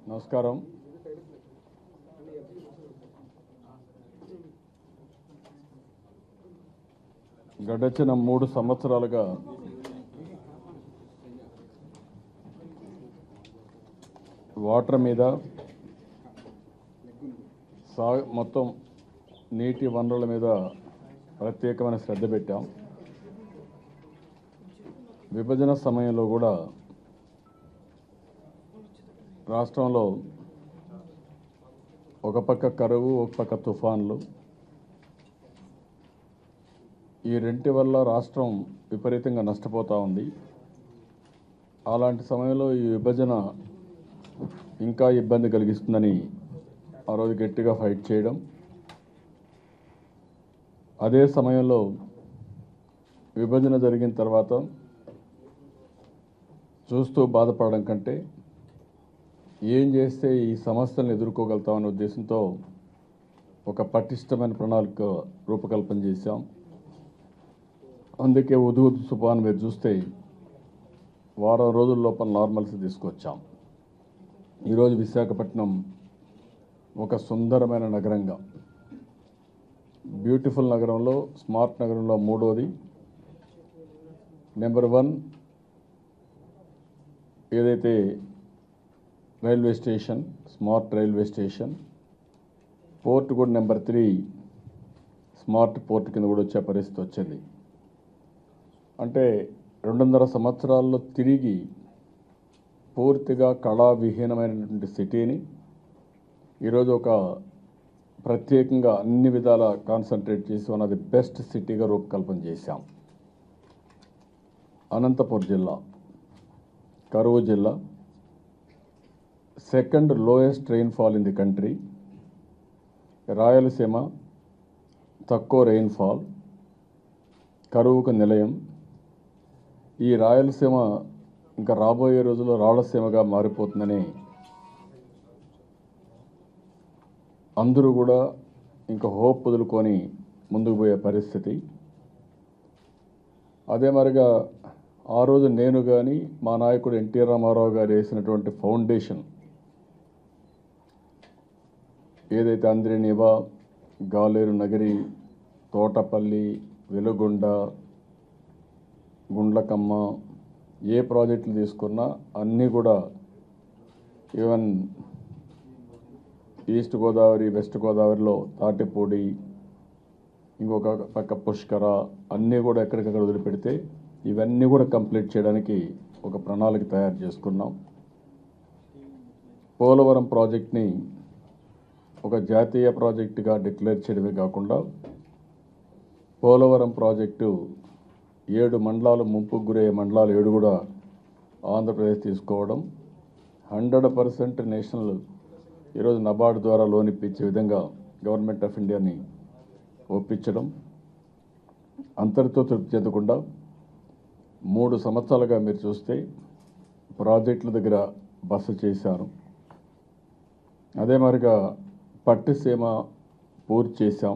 నమస్కారం. గడచిన 3 సంవత్సరాలుగా వాటర్ మీద మొత్తం నీటి వనరుల మీద ప్రత్యేకమైన శ్రద్ధ పెట్టాం. విభజన సమయంలో కూడా రాష్ట్రంలో ఒక పక్క కరువు, ఒక పక్క తుఫాన్లు, ఈ రెంటి వల్ల రాష్ట్రం విపరీతంగా నష్టపోతూ ఉంది. అలాంటి సమయంలో ఈ విభజన ఇంకా ఇబ్బంది కలిగిస్తుందని ఆ రోజు గట్టిగా ఫైట్ చేయడం, అదే సమయంలో విభజన జరిగిన తర్వాత చూస్తూ బాధపడడం కంటే ఏం చేస్తే ఈ సమస్యలను ఎదుర్కోగలుగుతామనే ఉద్దేశంతో ఒక పటిష్టమైన ప్రణాళిక రూపకల్పన చేశాం. అందుకే ఉదుగుదు తుఫాను మీరు చూస్తే వారం రోజుల లోపల నార్మల్స్ తీసుకొచ్చాం. ఈరోజు విశాఖపట్నం ఒక సుందరమైన నగరంగా, బ్యూటిఫుల్ నగరంలో, స్మార్ట్ నగరంలో మూడోది. నెంబర్ 1 ఏదైతే railway station, smart railway station, port కూడా నెంబర్ 3 స్మార్ట్ పోర్ట్ కింద కూడా వచ్చే పరిస్థితి వచ్చింది. అంటే 2.5 సంవత్సరాల్లో తిరిగి పూర్తిగా కళావిహీనమైనటువంటి సిటీని ఈరోజు ఒక ప్రత్యేకంగా అన్ని విధాల కాన్సన్ట్రేట్ చేసి వన్ ఆఫ్ ది బెస్ట్ సిటీగా రూపకల్పన చేశాం. అనంతపురం జిల్లా, కరువు జిల్లా, second lowest rainfall in the country. Rayalaseema తక్కువ రెయిన్ఫాల్, కరువుకు నిలయం. ఈ రాయలసీమ ఇంకా రాబోయే రోజుల్లో రాయలసీమగా మారిపోతుందని అందరూ కూడా ఇంకా హోప్ వదులుకొని ముందుకు పోయే పరిస్థితి. అదే మరిగా ఆ రోజు నేను కానీ మా నాయకుడు ఎన్టీ రామారావు గారు వేసినటువంటి ఫౌండేషన్ ఏదైతే అంద్రినివా, గాలేరు నగరి, తోటపల్లి, వెలుగొండ, గుండ్లకమ్మ, ఏ ప్రాజెక్టులు తీసుకున్నా అన్నీ కూడా ఈవెన్ ఈస్ట్ గోదావరి, వెస్ట్ గోదావరిలో తాటిపూడి, ఇంకొక పక్క పుష్కర, అన్నీ కూడా ఎక్కడికక్కడ వదిలిపెడితే ఇవన్నీ కూడా కంప్లీట్ చేయడానికి ఒక ప్రణాళిక తయారు చేసుకున్నాం. పోలవరం ప్రాజెక్ట్ని ఒక జాతీయ ప్రాజెక్టుగా డిక్లేర్ చేయడమే కాకుండా పోలవరం ప్రాజెక్టు 7 మండలాలు, ముంపుకు గురయ్యే మండలాలు 7 కూడా ఆంధ్రప్రదేశ్ తీసుకోవడం, 100% నేషనల్ ఈరోజు నబార్డు ద్వారా లోన్ ఇప్పించే విధంగా గవర్నమెంట్ ఆఫ్ ఇండియాని ఒప్పించడం, అంతటితో తృప్తి చెందకుండా 3 సంవత్సరాలుగా మీరు చూస్తే ప్రాజెక్టుల దగ్గర బస చేశారు. అదే మరిగా పట్టిసీమ పూర్తి చేశాం,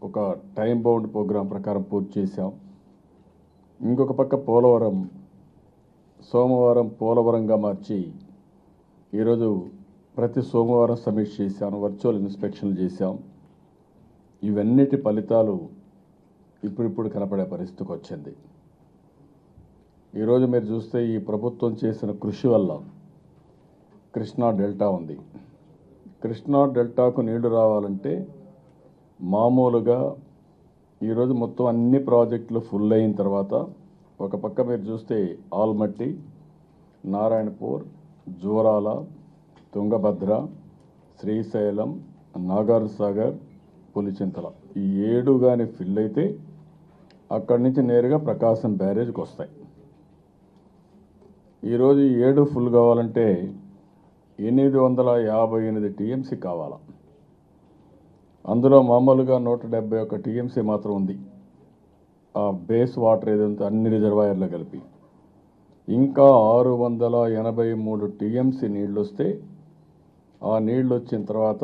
ఒక టైం బౌండ్ ప్రోగ్రాం ప్రకారం పూర్తి చేశాం. ఇంకొక పక్క పోలవరం సోమవారం పోలవరంగా మార్చి ఈరోజు ప్రతి సోమవారం సమీక్ష చేశాను, వర్చువల్ ఇన్స్పెక్షన్లు చేశాం. ఇవన్నిటి ఫలితాలు ఇప్పుడిప్పుడు కనపడే పరిస్థితికి వచ్చింది. ఈరోజు మీరు చూస్తే ఈ ప్రభుత్వం చేసిన కృషి వల్ల కృష్ణా డెల్టా ఉంది. కృష్ణా డెల్టాకు నీళ్లు రావాలంటే మామూలుగా ఈరోజు మొత్తం అన్ని ప్రాజెక్టులు ఫుల్ అయిన తర్వాత ఒక పక్క మీరు చూస్తే ఆల్మట్టి, నారాయణపూర్, జూరాల, తుంగభద్ర, శ్రీశైలం, నాగార్జునసాగర్, పులిచింతల, ఈ 7 కానీ ఫిల్ అయితే అక్కడి నుంచి నేరుగా ప్రకాశం బ్యారేజ్కి వస్తాయి. ఈరోజు ఈ 7 ఫుల్ కావాలంటే 858 టీఎంసీ కావాలా. అందులో మామూలుగా 171 టీఎంసీ మాత్రం ఉంది, ఆ బేస్ వాటర్ ఏదంతా అన్ని రిజర్వాయర్లు కలిపి. ఇంకా 683 టీఎంసీ నీళ్ళు వస్తే, ఆ నీళ్ళు వచ్చిన తర్వాత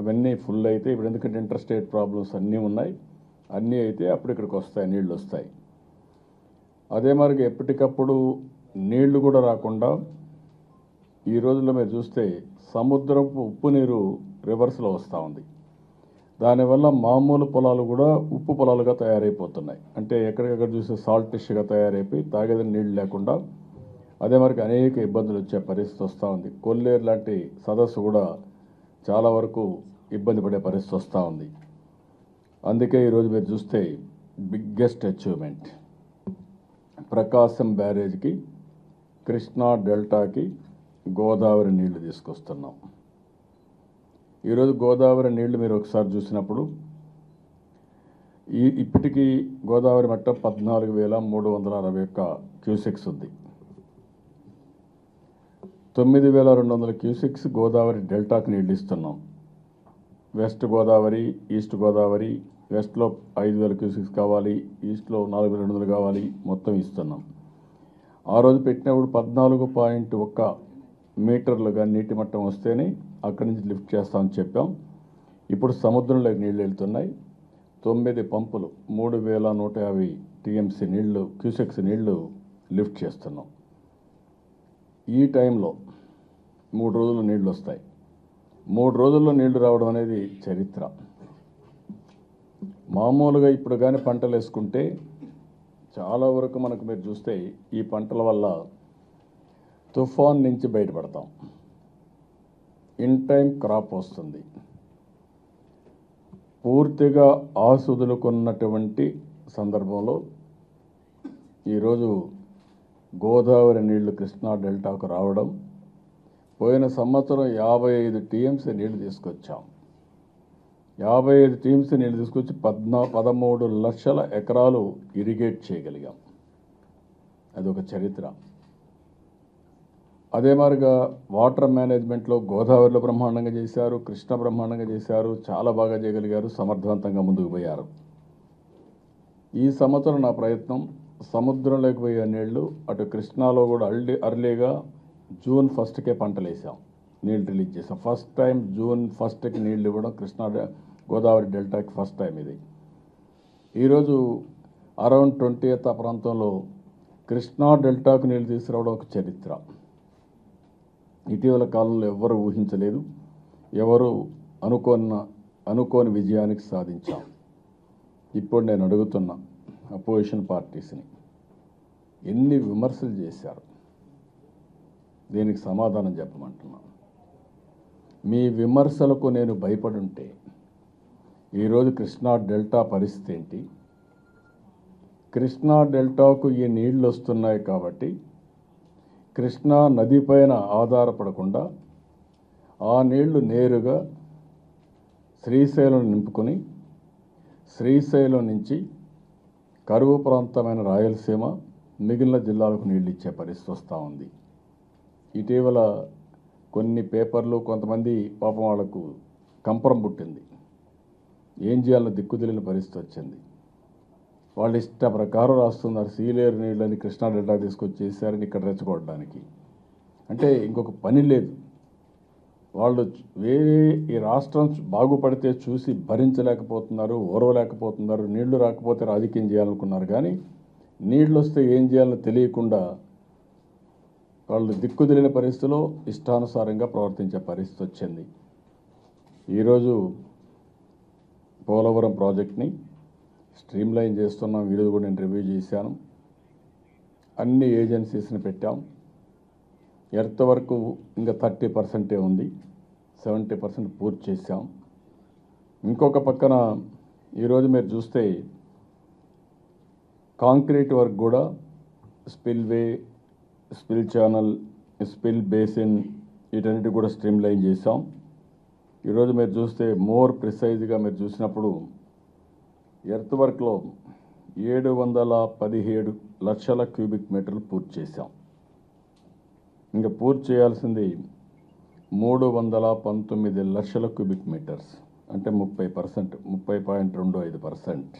అవన్నీ ఫుల్ అయితే, ఇప్పుడు ఎందుకంటే ఇంటర్ స్టేట్ ప్రాబ్లమ్స్ అన్నీ ఉన్నాయి, అన్నీ అయితే అప్పుడు ఇక్కడికి వస్తాయి, నీళ్ళు వస్తాయి. అదే మరిగా ఎప్పటికప్పుడు నీళ్లు కూడా రాకుండా ఈ రోజుల్లో మీరు చూస్తే సముద్రపు ఉప్పు నీరు రివర్స్లో వస్తూ ఉంది. దానివల్ల మామూలు పొలాలు కూడా ఉప్పు పొలాలుగా తయారైపోతున్నాయి. అంటే ఎక్కడికక్కడ చూస్తే సాల్ట్ డిష్గా తయారైపోయి తాగేదని నీళ్ళు లేకుండా అదే మరికి అనేక ఇబ్బందులు వచ్చే పరిస్థితి వస్తూ ఉంది. కొల్లేరు లాంటి సదస్సు కూడా చాలా వరకు ఇబ్బంది పడే పరిస్థితి వస్తూ ఉంది. అందుకే ఈరోజు మీరు చూస్తే బిగ్గెస్ట్ అచీవ్మెంట్ ప్రకాశం బ్యారేజ్కి, కృష్ణా డెల్టాకి గోదావరి నీళ్లు తీసుకొస్తున్నాం. ఈరోజు గోదావరి నీళ్లు మీరు ఒకసారి చూసినప్పుడు ఇప్పటికీ గోదావరి మట్టం 14,361 క్యూసెక్స్ ఉంది. 9,200 క్యూసెక్స్ గోదావరి డెల్టాకు నీళ్ళు ఇస్తున్నాం. వెస్ట్ గోదావరి, ఈస్ట్ గోదావరి, వెస్ట్లో 5,000 క్యూసెక్స్ కావాలి, ఈస్ట్లో 4,200 కావాలి, మొత్తం ఇస్తున్నాం. ఆ రోజు పెట్టినప్పుడు 14.1 మీటర్లుగా నీటి మట్టం వస్తేనే అక్కడి నుంచి లిఫ్ట్ చేస్తామని చెప్పాం. ఇప్పుడు సముద్రంలోకి నీళ్ళు వెళ్తున్నాయి. 9 పంపులు 3,150 టీఎంసీ నీళ్లు, క్యూసెక్స్ నీళ్లు లిఫ్ట్ చేస్తున్నాం. ఈ టైంలో 3 రోజులు నీళ్లు వస్తాయి. 3 రోజుల్లో నీళ్లు రావడం అనేది చరిత్ర. మామూలుగా ఇప్పుడు కానీ పంటలు వేసుకుంటే చాలా వరకు మనకు మీరు చూస్తే ఈ పంటల వల్ల తుఫాన్ నుంచి బయటపడతాం. ఇన్ టైం క్రాప్ వస్తుంది. పూర్తిగా ఆసుదులుకున్నటువంటి సందర్భంలో ఈరోజు గోదావరి నీళ్లు కృష్ణా డెల్టాకు రావడం, పోయిన సంవత్సరం 55 టీఎంసీ నీళ్లు తీసుకొచ్చాం. 55 టీఎంసీ నీళ్లు తీసుకొచ్చి 13 లక్షల ఎకరాలు ఇరిగేట్ చేయగలిగాం. అదొక చరిత్ర. అదే మాదిరిగా వాటర్ మేనేజ్మెంట్లో గోదావరిలో బ్రహ్మాండంగా చేశారు, కృష్ణ బ్రహ్మాండంగా చేశారు, చాలా బాగా చేయగలిగారు, సమర్థవంతంగా ముందుకు పోయారు. ఈ సంవత్సరం నా ప్రయత్నం సముద్రంలోకి పోయే నీళ్లు అటు కృష్ణాలో కూడా అర్లీగా జూన్ 1కే పంటలు వేసాం, నీళ్ళు రిలీజ్ చేసాం. ఫస్ట్ టైం జూన్ 1కి నీళ్లు ఇవ్వడం కృష్ణా గోదావరి డెల్టాకి ఫస్ట్ టైం ఇది. ఈరోజు అరౌండ్ 20th ఆ ప్రాంతంలో కృష్ణా డెల్టాకు నీళ్లు తీసుకురావడం ఒక చరిత్ర. ఇటీవల కాలంలో ఎవరు ఊహించలేదు, ఎవరు అనుకోని విజయానికి సాధించాం. ఇప్పుడు నేను అడుగుతున్నా అపోజిషన్ పార్టీస్ని, ఎన్ని విమర్శలు చేశారు, దీనికి సమాధానం చెప్పమంటున్నా. మీ విమర్శలకు నేను భయపడి ఉంటే ఈరోజు కృష్ణా డెల్టా పరిస్థితి ఏంటి? కృష్ణా డెల్టాకు ఈ నీళ్లు వస్తున్నాయి కాబట్టి కృష్ణా నది పైన ఆధారపడకుండా ఆ నీళ్లు నేరుగా శ్రీశైలం నింపుకొని శ్రీశైలం నుంచి కరువు ప్రాంతమైన రాయలసీమ మిగిలిన జిల్లాలకు నీళ్ళు ఇచ్చే పరిస్థితి వస్తూ ఉంది. ఇటీవల కొన్ని పేపర్లు కొంతమంది పాపం వాళ్లకు కంపరం పుట్టింది, ఏం చేయాలో దిక్కుదిలిన పరిస్థితి వచ్చింది. వాళ్ళు ఇష్ట ప్రకారం రాస్తున్నారు, సీలేరు నీళ్ళని కృష్ణా డెల్టా తీసుకొచ్చేసారని ఇక్కడ రెచ్చగొట్టడానికి. అంటే ఇంకొక పని లేదు. వాళ్ళు వేరే ఈ రాష్ట్రం బాగుపడితే చూసి భరించలేకపోతున్నారు, ఓర్వలేకపోతున్నారు. నీళ్లు రాకపోతే రాజకీయం చేయాలనుకున్నారు, కానీ నీళ్ళు వస్తే ఏం చేయాలో తెలియకుండా వాళ్ళు దిక్కుదిలిన పరిస్థితిలో ఇష్టానుసారంగా ప్రవర్తించే పరిస్థితి వచ్చింది. ఈరోజు పోలవరం ప్రాజెక్ట్ని స్ట్రీమ్లైన్ చేస్తున్నాం. ఈరోజు కూడా నేను రివ్యూ చేశాను. అన్ని ఏజెన్సీస్ని పెట్టాం. ఎర్త్ వరకు ఇంకా 30% ఉంది, 70% పూర్తి చేశాం. ఇంకొక పక్కన ఈరోజు మీరు చూస్తే కాంక్రీట్ వర్క్ కూడా spillway, spill channel, spill basin వీటన్నిటి కూడా స్ట్రీమ్లైన్ చేశాం. ఈరోజు మీరు చూస్తే మోర్ ప్రిసైజ్గా మీరు చూసినప్పుడు ఎర్త్ వర్క్లో 717 లక్షల క్యూబిక్ మీటర్లు పూర్తి చేశాం. ఇంకా పూర్తి చేయాల్సింది 319 లక్షల క్యూబిక్ మీటర్స్, అంటే 30%, 30.25%.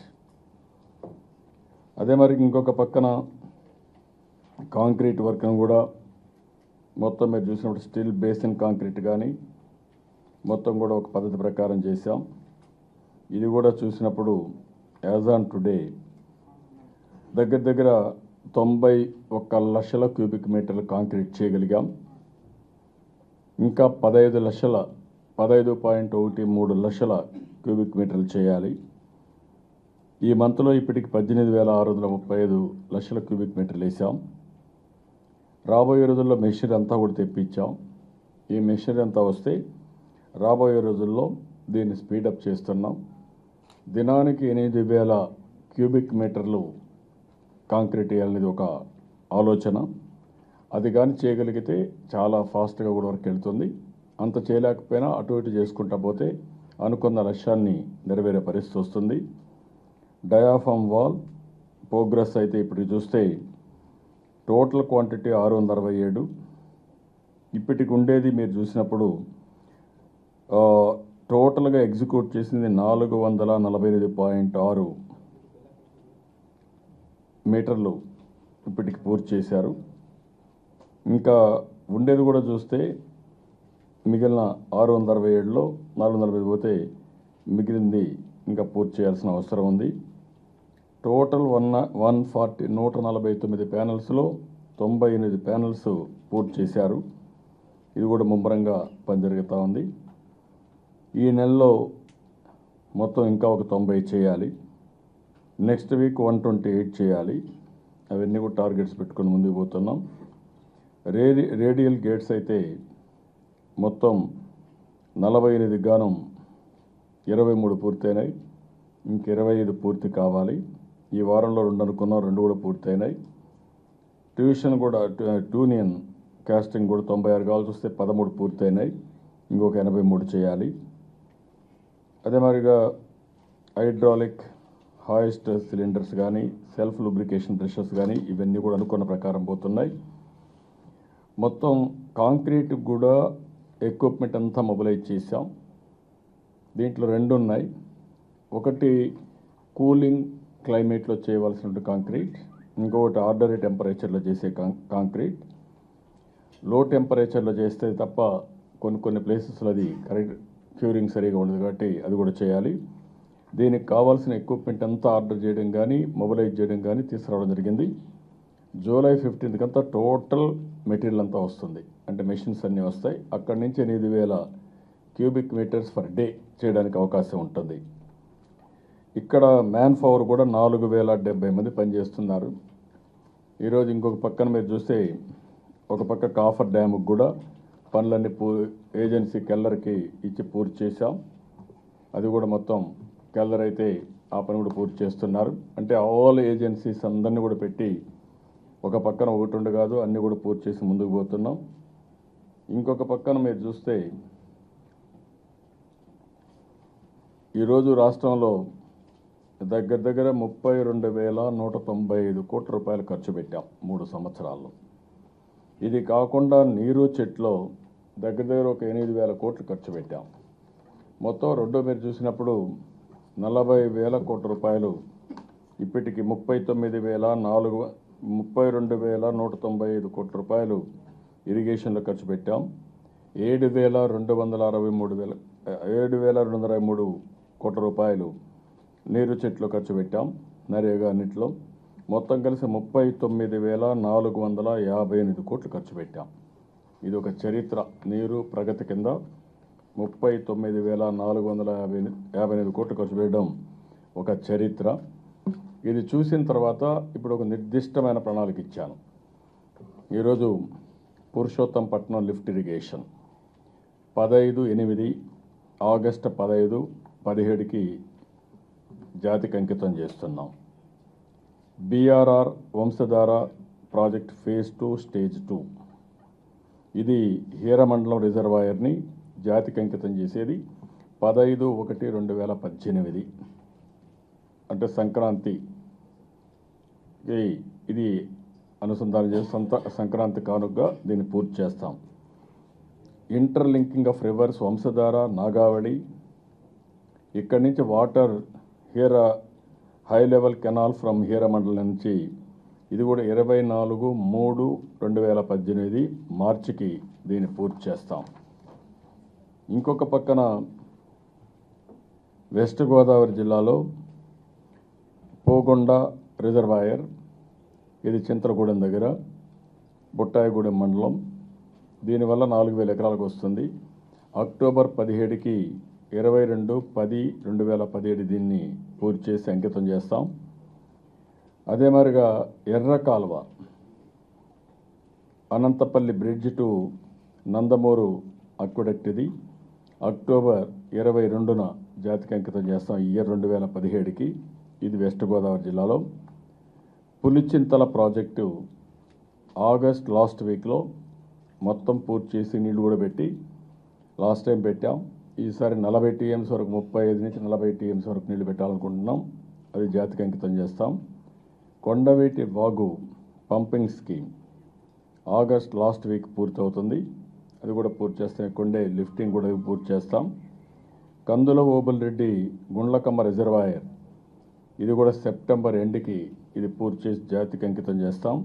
అదే మరి ఇంకొక పక్కన కాంక్రీట్ వర్క్ను కూడా మొత్తం మీరు చూసినప్పుడు స్టీల్ బేసిన్ కాంక్రీట్ కానీ మొత్తం కూడా ఒక పద్ధతి ప్రకారం చేశాం. ఇది కూడా చూసినప్పుడు యాజ్ ఆన్ టుడే దగ్గర 91 లక్షల క్యూబిక్ మీటర్లు కాంక్రీట్ చేయగలిగాం. ఇంకా 15.13 లక్షల క్యూబిక్ మీటర్లు చేయాలి. ఈ మంత్లో ఇప్పటికి 18,635 లక్షల క్యూబిక్ మీటర్లు వేసాం. రాబోయే రోజుల్లో మెషినరీ అంతా కూడా తెప్పించాం. ఈ మెషినరీ అంతా వస్తే రాబోయే రోజుల్లో దీన్ని స్పీడప్ చేస్తున్నాం. దినానికి 8,000 క్యూబిక్ మీటర్లు కాంక్రీట్ వేయాలనేది ఒక ఆలోచన. అది కానీ చేయగలిగితే చాలా ఫాస్ట్గా కూడా వర్క్ వెళ్తుంది. అంత చేయలేకపోయినా అటు ఇటు చేసుకుంటా పోతే అనుకున్న లక్ష్యాన్ని నెరవేరే పరిస్థితి వస్తుంది. డయాఫామ్ వాల్ ప్రోగ్రెస్ అయితే ఇప్పుడు చూస్తే టోటల్ క్వాంటిటీ 667, ఇప్పటికి ఉండేది మీరు చూసినప్పుడు టోటల్గా ఎగ్జిక్యూట్ చేసింది 448.6 మీటర్లు ఇప్పటికి పూర్తి చేశారు. ఇంకా ఉండేది కూడా చూస్తే మిగిలిన 667లో 440 పోతే మిగిలింది ఇంకా పూర్తి చేయాల్సిన అవసరం ఉంది. టోటల్ 149 ప్యానల్స్లో 98 ప్యానల్స్ పూర్తి చేశారు. ఇది కూడా ముమ్మరంగా పనిజరుగుతూ ఉంది. ఈ నెలలో మొత్తం ఇంకా ఒక 90 చేయాలి. నెక్స్ట్ వీక్ 128 చేయాలి. అవన్నీ కూడా టార్గెట్స్ పెట్టుకొని ముందుకు పోతున్నాం. రేడియల్ గేట్స్ అయితే మొత్తం 48 గాను 23 పూర్తయినాయి. ఇంక 25 పూర్తి కావాలి. ఈ వారంలో 2 అనుకున్నాం, 2 కూడా పూర్తయినాయి. ట్యూషన్ కూడా టూనియన్ కాస్టింగ్ కూడా 96 కావాల్సి వస్తే 13 పూర్తయినాయి. ఇంకొక 83 చేయాలి. అదే మాదిరిగా హైడ్రాలిక్ హాయిస్ట్ సిలిండర్స్ కానీ సెల్ఫ్ లూబ్రికేషన్ బ్రషెస్ కానీ ఇవన్నీ కూడా అనుకున్న ప్రకారం పోతున్నాయి. మొత్తం కాంక్రీట్ కూడా ఎక్విప్మెంట్ అంతా మొబిలైజ్ చేశాం. దీంట్లో 2 ఉన్నాయి. ఒకటి కూలింగ్ క్లైమేట్లో చేయవలసిన కాంక్రీట్, ఇంకొకటి ఆర్డినరీ టెంపరేచర్లో చేసే కాంక్రీట్. లో టెంపరేచర్లో చేస్తే తప్ప కొన్ని ప్లేసెస్లో అది కరెక్ట్ క్యూరింగ్ సరిగా ఉండదు కాబట్టి అది కూడా చేయాలి. దీనికి కావాల్సిన ఎక్విప్మెంట్ అంతా ఆర్డర్ చేయడం కానీ మొబిలైజ్ చేయడం కానీ తీసుకురావడం జరిగింది. జూలై 15th అంతా టోటల్ మెటీరియల్ అంతా వస్తుంది. అంటే మెషిన్స్ అన్నీ వస్తాయి. అక్కడి నుంచి 8,000 క్యూబిక్ మీటర్స్ పర్ డే చేయడానికి అవకాశం ఉంటుంది. ఇక్కడ మ్యాన్ పవర్ కూడా 4,070 మంది పనిచేస్తున్నారు. ఈరోజు ఇంకొక పక్కన మీరు చూస్తే ఒక పక్క కాఫర్ డ్యాముకు కూడా పనులన్నీ ఏజెన్సీ కెల్లర్కి ఇచ్చి పూర్తి చేశాం. అది కూడా మొత్తం కెల్లర్ అయితే ఆ పని కూడా పూర్తి చేస్తున్నారు. అంటే ఆల్ ఏజెన్సీస్ అందరినీ కూడా పెట్టి ఒక పక్కన ఒకటి ఉండు కాదు అన్నీ కూడా పూర్తి చేసి ముందుకు పోతున్నాం. ఇంకొక పక్కన మీరు చూస్తే ఈరోజు రాష్ట్రంలో దగ్గర 32,195 కోట్ల రూపాయలు ఖర్చు పెట్టాం 3 సంవత్సరాల్లో. ఇది కాకుండా నీరు చెట్లో దగ్గర ఒక 8,000 కోట్లు ఖర్చు పెట్టాం. మొత్తం రెండో మీరు చూసినప్పుడు 40,000 కోట్ల రూపాయలు ఇప్పటికి 32,195 కోట్ల రూపాయలు ఇరిగేషన్లో ఖర్చు పెట్టాం. 7,223 కోట్ల రూపాయలు నీరు చెట్లు ఖర్చు పెట్టాం నరేగా అన్నింటిలో. మొత్తం కలిసి 39,458 కోట్లు ఖర్చు పెట్టాం. ఇది ఒక చరిత్ర. నీరు ప్రగతి కింద 39,458 కోట్లు ఖర్చు పెట్టడం ఒక చరిత్ర. ఇది చూసిన తర్వాత ఇప్పుడు ఒక నిర్దిష్టమైన ప్రణాళిక ఇచ్చాను. ఈరోజు పురుషోత్తంపట్నం లిఫ్ట్ ఇరిగేషన్ 15/8 ఆగస్టు 15, 17కి జాతికి అంకితం చేస్తున్నాం. BRR Vamsadhara project phase 2 stage 2 ఇది హీరమండలం రిజర్వాయర్ని జాతికి అంకితం చేసేది 15/1/2018 అంటే సంక్రాంతి ఇది అనుసంధానం చేసి సంక్రాంతి కానుకగా దీన్ని పూర్తి చేస్తాం. Interlinking of reverse Vamsadhara Nagavali ఇక్కడి నుంచి water high level canal from Hiramandalam నుంచి ఇది కూడా 24/3/2018 మార్చికి దీన్ని పూర్తి చేస్తాం. ఇంకొక పక్కన వెస్ట్ గోదావరి జిల్లాలో పోగొండ రిజర్వాయర్ ఇది చింతలగూడెం దగ్గర బుట్టాయిగూడెం మండలం దీనివల్ల 4000 ఎకరాలకు వస్తుంది. అక్టోబర్ 17కి 22/10/2017 దీన్ని పూర్తి చేసి అంకితం చేస్తాం. అదే మాదిరిగా ఎర్ర కాలువ Anantapalli bridge to Nandamuru aqueduct ఇది అక్టోబర్ 22న జాతికి అంకితం చేస్తాం. ఈ ఇయర్ 2017కి. ఇది వెస్ట్ గోదావరి జిల్లాలో. పులిచింతల ప్రాజెక్టు ఆగస్ట్ లాస్ట్ వీక్లో మొత్తం పూర్తి చేసి నీళ్లు కూడా పెట్టి లాస్ట్ టైం పెట్టాం. ఈసారి 40 టీఎంస్ వరకు 35 నుంచి 40 టీఎంస్ వరకు నీళ్లు పెట్టాలనుకుంటున్నాం. అది జాతికి అంకితం చేస్తాం. Kondaveeti Vagu pumping scheme August last week పూర్తి అవుతుంది. అది కూడా పూర్తి చేస్తాం. కొండే లిఫ్టింగ్ కూడా పూర్తి చేస్తాం. కందుల ఓబుల్ రెడ్డి గుండ్లకమ్మ రిజర్వాయర్ ఇది కూడా సెప్టెంబర్ ఎండ్కి ఇది పూర్తి చేసి జాతికి అంకితం చేస్తాం.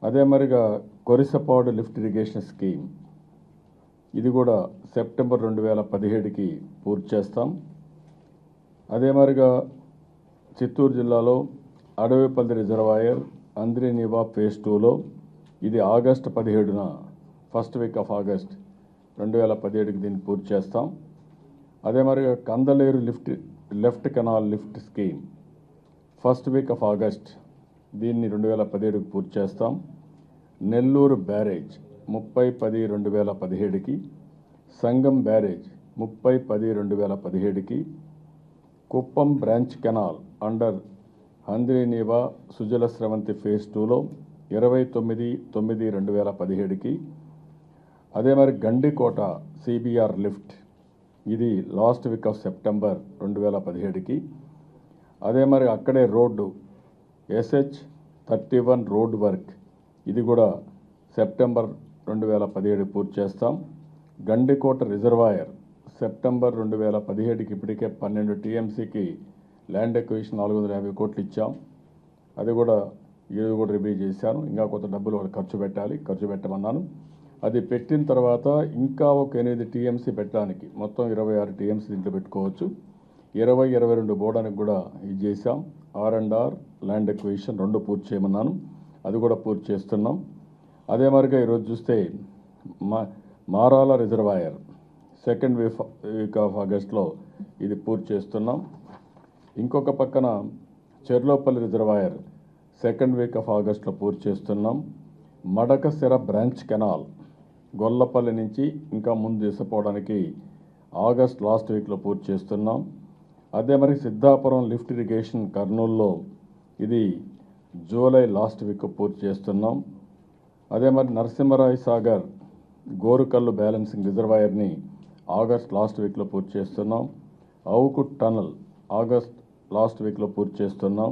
అదే మరిగా కొరిసపాడు లిఫ్ట్ ఇరిగేషన్ స్కీమ్ ఇది కూడా సెప్టెంబర్ 2017కి పూర్తి చేస్తాం. అదే మరిగా చిత్తూరు జిల్లాలో అడవిపల్లి రిజర్వాయర్ అంద్రినీవా ఫేజ్ 2లో ఇది ఆగస్టు 17న ఫస్ట్ వీక్ ఆఫ్ ఆగస్ట్ 2017కి దీన్ని పూర్తి చేస్తాం. అదే మరిగా Kandaleru left canal lift scheme first week of August దీన్ని 2017కి పూర్తి చేస్తాం. నెల్లూరు బ్యారేజ్ 30/10/2017కి, సంగం బ్యారేజ్ 30/10/2017కి, Kuppam branch canal under Handri Neeva Sujala Sravanthi phase 2లో 29/9/2017కి, అదే మరి గండికోట సిబిఆర్ లిఫ్ట్ ఇది లాస్ట్ వీక్ ఆఫ్ సెప్టెంబర్ 2017కి, అదే మరి అక్కడే రోడ్డు SH31 రోడ్ వర్క్ ఇది కూడా సెప్టెంబర్ 2017 పూర్తి చేస్తాం. గండికోట రిజర్వాయర్ సెప్టెంబర్ 2017కి ఇప్పటికే 12 టీఎంసీకి ల్యాండ్ ఎక్విజిషన్ 450 కోట్లు ఇచ్చాం. అది కూడా ఇది కూడా రివ్యూ చేశాను. ఇంకా కొంత డబ్బులు ఖర్చు పెట్టమన్నాను. అది పెట్టిన తర్వాత ఇంకా ఒక 8 టీఎంసీ పెట్టడానికి మొత్తం 26 టీఎంసీ దీంట్లో పెట్టుకోవచ్చు. 22 పోవడానికి కూడా ఇది చేశాం. R&R ల్యాండ్ ఎక్విజిషన్ 2 పూర్తి చేయమన్నాను. అది కూడా పూర్తి చేస్తున్నాం. అదే మరిగా ఈరోజు చూస్తే Marala reservoir second week of ఆగస్ట్లో ఇది పూర్తి చేస్తున్నాం. ఇంకొక పక్కన Cherlopalli reservoir second week of ఆగస్ట్లో పూర్తి చేస్తున్నాం. మడకసిర బ్రాంచ్ కెనాల్ గొల్లపల్లి నుంచి ఇంకా ముందు తీసుకుపోవడానికి ఆగస్ట్ లాస్ట్ వీక్లో పూర్తి చేస్తున్నాం. అదే మరి సిద్ధాపురం లిఫ్ట్ ఇరిగేషన్ కర్నూలులో ఇది జూలై లాస్ట్ వీక్ పూర్తి చేస్తున్నాం. అదే మరి నరసింహరాయ్ సాగర్ గోరుకల్లు బ్యాలెన్సింగ్ రిజర్వాయర్ని ఆగస్ట్ లాస్ట్ వీక్లో పూర్తి చేస్తున్నాం. అవుకుట్ టనల్ ఆగస్ట్ లాస్ట్ వీక్లో పూర్తి చేస్తున్నాం.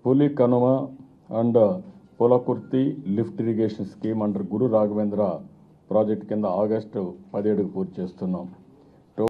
పులి Kanuma and Pulakurthi lift irrigation scheme under Guru Raghavendra project కింద ఆగస్టు 17కి పూర్తి చేస్తున్నాం.